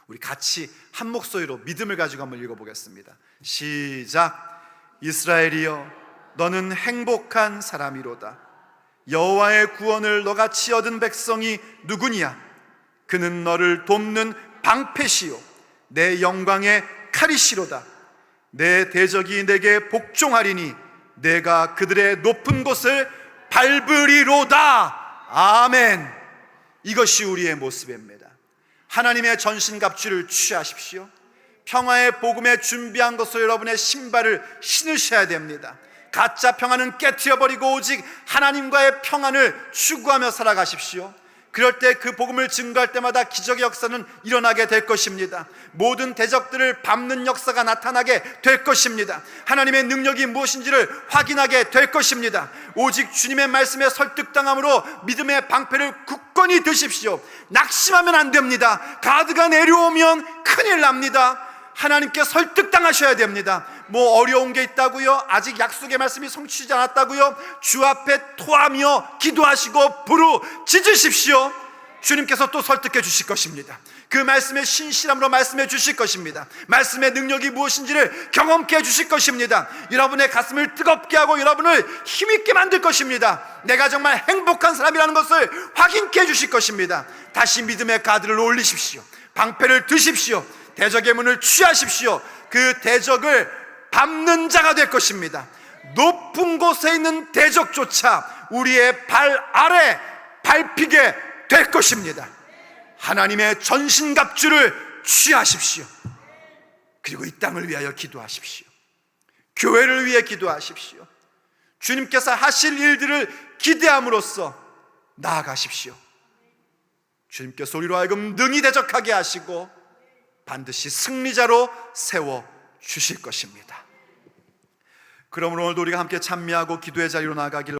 우리 같이 한 목소리로 믿음을 가지고 한번 읽어보겠습니다. 시작. 이스라엘이여, 너는 행복한 사람이로다. 여호와의 구원을 너같이 얻은 백성이 누구냐? 그는 너를 돕는 방패시요 내 영광의 칼이시로다. 내 대적이 내게 복종하리니 내가 그들의 높은 곳을 밟으리로다. 아멘. 이것이 우리의 모습입니다. 하나님의 전신갑주를 취하십시오. 평화의 복음에 준비한 것으로 여러분의 신발을 신으셔야 됩니다. 가짜 평안은 깨트려버리고 오직 하나님과의 평안을 추구하며 살아가십시오. 그럴 때 그 복음을 증거할 때마다 기적의 역사는 일어나게 될 것입니다. 모든 대적들을 밟는 역사가 나타나게 될 것입니다. 하나님의 능력이 무엇인지를 확인하게 될 것입니다. 오직 주님의 말씀에 설득당함으로 믿음의 방패를 굳건히 드십시오. 낙심하면 안 됩니다. 가드가 내려오면 큰일 납니다. 하나님께 설득당하셔야 됩니다. 뭐 어려운 게 있다고요? 아직 약속의 말씀이 성취되지 않았다고요? 주 앞에 토하며 기도하시고 부르짖으십시오. 주님께서 또 설득해 주실 것입니다. 그 말씀의 신실함으로 말씀해 주실 것입니다. 말씀의 능력이 무엇인지를 경험케 해 주실 것입니다. 여러분의 가슴을 뜨겁게 하고 여러분을 힘있게 만들 것입니다. 내가 정말 행복한 사람이라는 것을 확인케 해 주실 것입니다. 다시 믿음의 가드를 올리십시오. 방패를 드십시오. 대적의 문을 취하십시오. 그 대적을 밟는 자가 될 것입니다. 높은 곳에 있는 대적조차 우리의 발 아래 밟히게 될 것입니다. 하나님의 전신갑주를 취하십시오. 그리고 이 땅을 위하여 기도하십시오. 교회를 위해 기도하십시오. 주님께서 하실 일들을 기대함으로써 나아가십시오. 주님께서 우리로 하여금 능히 대적하게 하시고 반드시 승리자로 세워주실 것입니다. 그러므로 오늘도 우리가 함께 찬미하고 기도의 자리로 나아가기를